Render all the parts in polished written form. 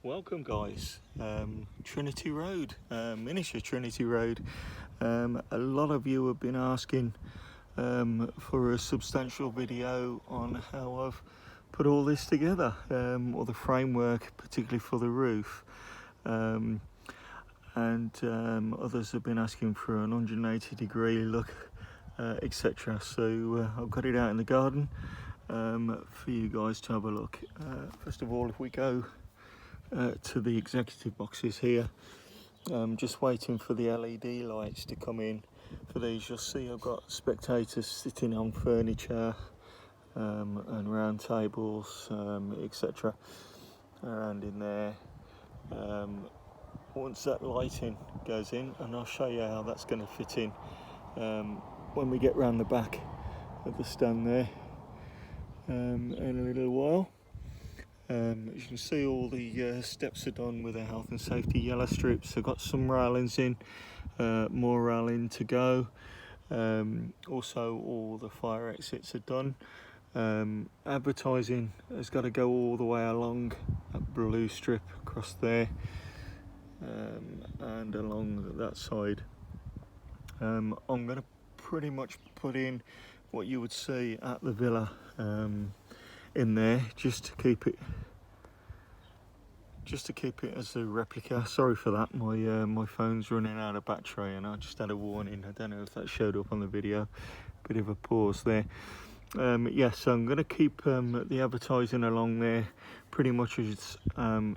Welcome guys, Trinity Road, miniature Trinity Road. A lot of you have been asking for a substantial video on how I've put all this together, or the framework, particularly for the roof. And others have been asking for an 180-degree look, etc. So I've got it out in the garden for you guys to have a look. First of all, if we go to the executive boxes here, just waiting for the LED lights to come in. For these, you'll see I've got spectators sitting on furniture and round tables, etc. around in there. Once that lighting goes in, and I'll show you how that's going to fit in when we get round the back of the stand there in a little while. As you can see, all the steps are done with the health and safety yellow strips. I've got some railings in, more railing to go. Also, all the fire exits are done. Advertising has got to go all the way along that blue strip across there, and along that side. I'm going to pretty much put in what you would see at the villa in there, just to keep it as a replica. Sorry for that, my phone's running out of battery and I just had a warning. I don't know if that showed up on the video. Bit of a pause there. Yes, so I'm going to keep the advertising along there pretty much as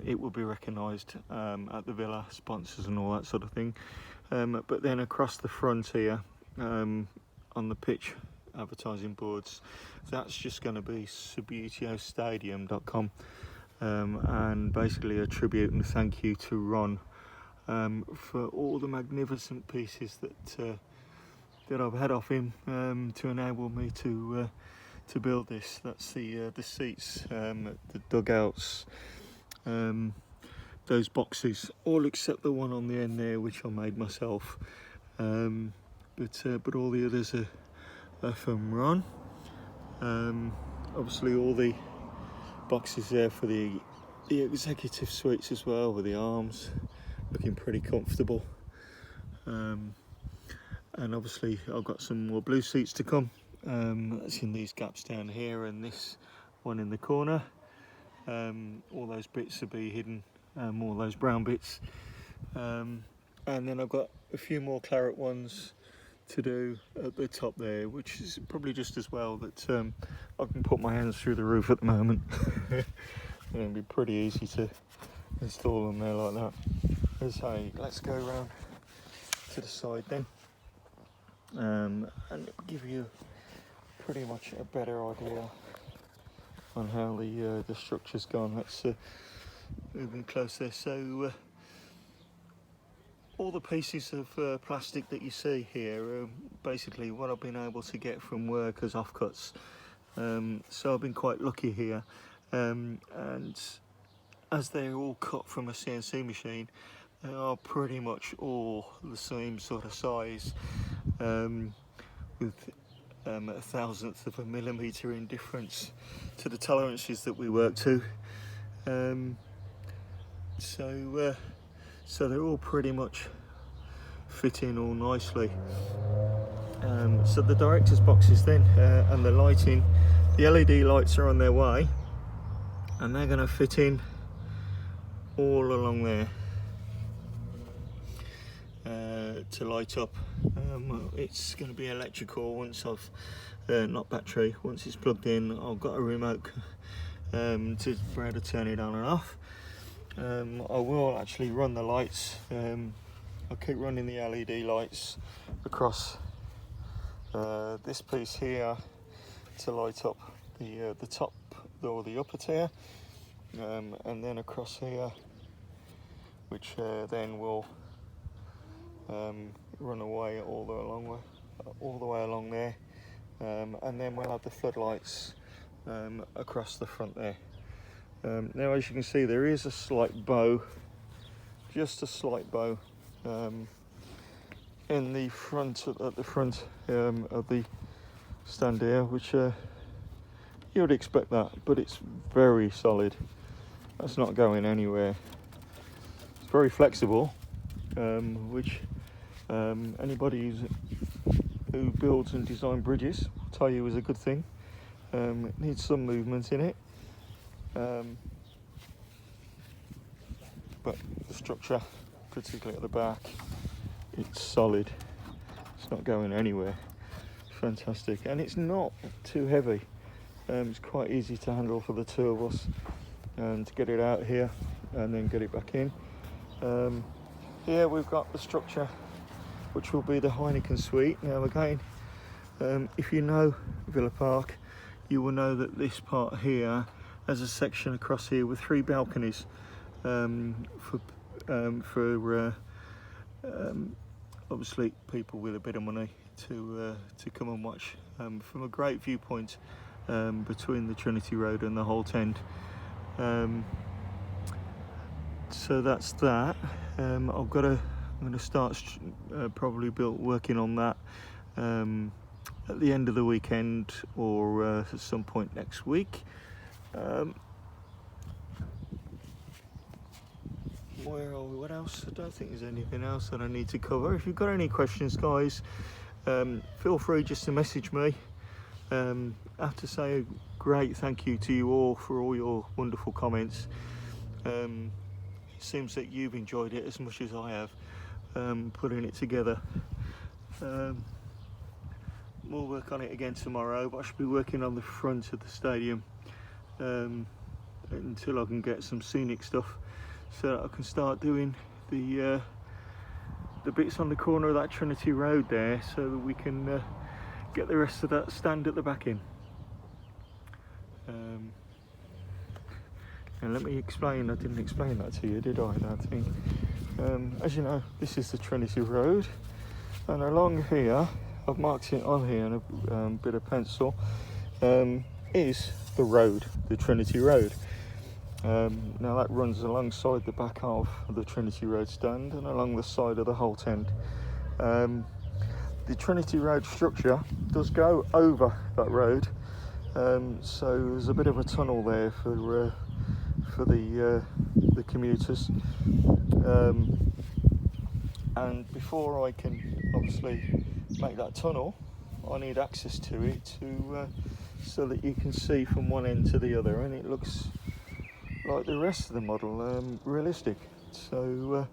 it will be recognised at the villa, sponsors and all that sort of thing. But then across the front here, on the pitch advertising boards, that's just going to be subbutiostadium.com, and basically a tribute and thank you to Ron for all the magnificent pieces that I've had off him to enable me to build this. That's the seats, the dugouts, those boxes, all except the one on the end there, which I made myself. But all the others are from Ron. Obviously, all the boxes there for the executive suites as well, with the arms looking pretty comfortable. And obviously, I've got some more blue seats to come. That's in these gaps down here and this one in the corner. All those bits will be hidden, all those brown bits. And then I've got a few more claret ones to do at the top there, which is probably just as well that I can put my hands through the roof at the moment. It'll be pretty easy to install them there like that. So let's go around to the side then, and give you pretty much a better idea on how the structure's gone. Let's move in closer. So all the pieces of plastic that you see here are basically what I've been able to get from work as offcuts. So I've been quite lucky here, and as they're all cut from a CNC machine, they are pretty much all the same sort of size, with a thousandth of a millimetre in difference to the tolerances that we work to. So they're all pretty much fit in all nicely. So the director's boxes then, and the lighting, the LED lights are on their way, and they're going to fit in all along there to light up. It's going to be electrical once I've not battery. Once it's plugged in, I've got a remote to be able to turn it on and off. I will actually run the lights. I'll keep running the LED lights across this piece here to light up the top or the upper tier, and then across here, which then will run away all the way along there, and then we'll have the floodlights across the front there. Now, as you can see, there is a slight bow, just a slight bow, in the front, at the front of the stand here, which you would expect that, but it's very solid. That's not going anywhere. It's very flexible, which anybody who builds and designs bridges will tell you is a good thing. It needs some movement in it, but the structure, particularly at the back, it's solid. It's not going anywhere. It's fantastic, and it's not too heavy. It's quite easy to handle for the two of us, to get it out here and then get it back in. Here we've got the structure, which will be the Heineken suite. Now again, if you know Villa Park, you will know that this part here has a section across here with 3 balconies for obviously people with a bit of money to come and watch from a great viewpoint between the Trinity Road and the Holt End. So that's that. I'm going to start probably working on that at the end of the weekend or at some point next week. Where are we? What else? I don't think there's anything else that I need to cover. If you've got any questions, guys, feel free just to message me. I have to say a great thank you to you all for all your wonderful comments. It seems that you've enjoyed it as much as I have, putting it together. We'll work on it again tomorrow, but I should be working on the front of the stadium until I can get some scenic stuff, so that I can start doing the bits on the corner of that Trinity Road there, so that we can get the rest of that stand at the back in. And let me explain, I didn't explain that to you, did I don't think? As you know, this is the Trinity Road, and along here, I've marked it on here in a bit of pencil, is the road, the Trinity Road. Now that runs alongside the back of the Trinity Road stand and along the side of the Holt End. The Trinity Road structure does go over that road, so there's a bit of a tunnel there for the commuters. And before I can obviously make that tunnel, I need access to it so that you can see from one end to the other, and it looks like the rest of the model, realistic. So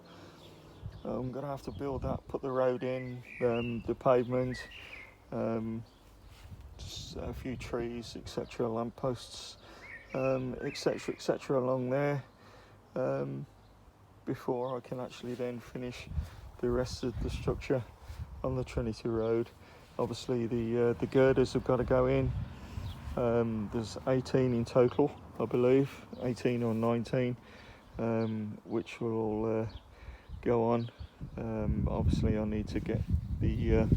I'm going to have to build that, put the road in, the pavement, just a few trees, etc., lampposts, etc., along there, before I can actually then finish the rest of the structure on the Trinity Road. Obviously the girders have got to go in. There's 18 in total, I believe, 18 or 19, which will go on. Obviously I need to get the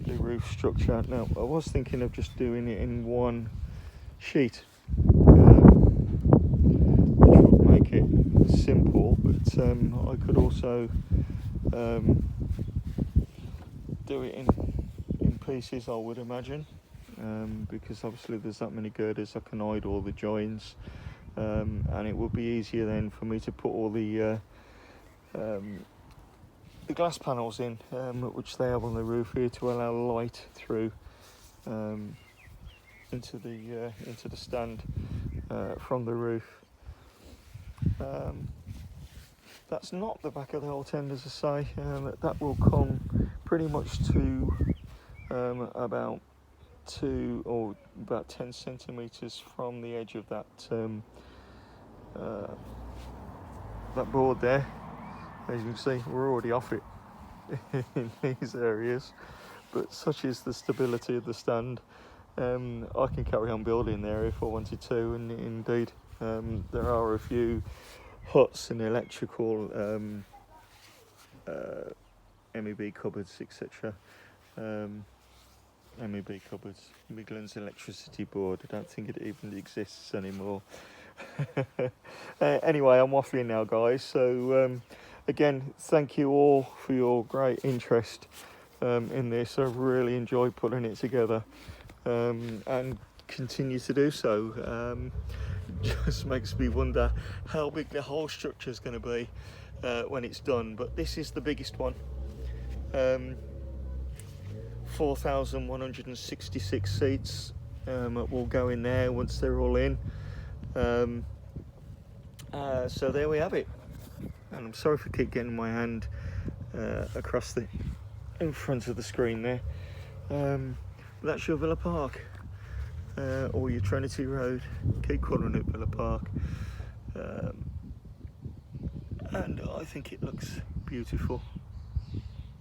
roof structure. Now I was thinking of just doing it in one sheet, which would make it simple, but I could also do it in pieces, I would imagine, because obviously there's that many girders, I can hide all the joins, and it would be easier then for me to put all the glass panels in, which they have on the roof here to allow light through into the stand from the roof. That's not the back of the Holt End, as I say. That will come pretty much to about 10 centimetres from the edge of that board there. As you can see, we're already off it in these areas, but such is the stability of the stand, I can carry on building there if I wanted to, and indeed there are a few huts and electrical MEB cupboards, etc. MEB cupboards, Midlands Electricity Board. I don't think it even exists anymore. Anyway, I'm waffling now, guys. So again, thank you all for your great interest in this. I've really enjoyed putting it together, and continue to do so. just makes me wonder how big the whole structure is going to be when it's done. But this is the biggest one. 4,166 seats will go in there once they're all in. So there we have it. And I'm sorry for keep getting my hand across the in front of the screen there. That's your Villa Park, or your Trinity Road. Keep calling it Villa Park. And I think it looks beautiful.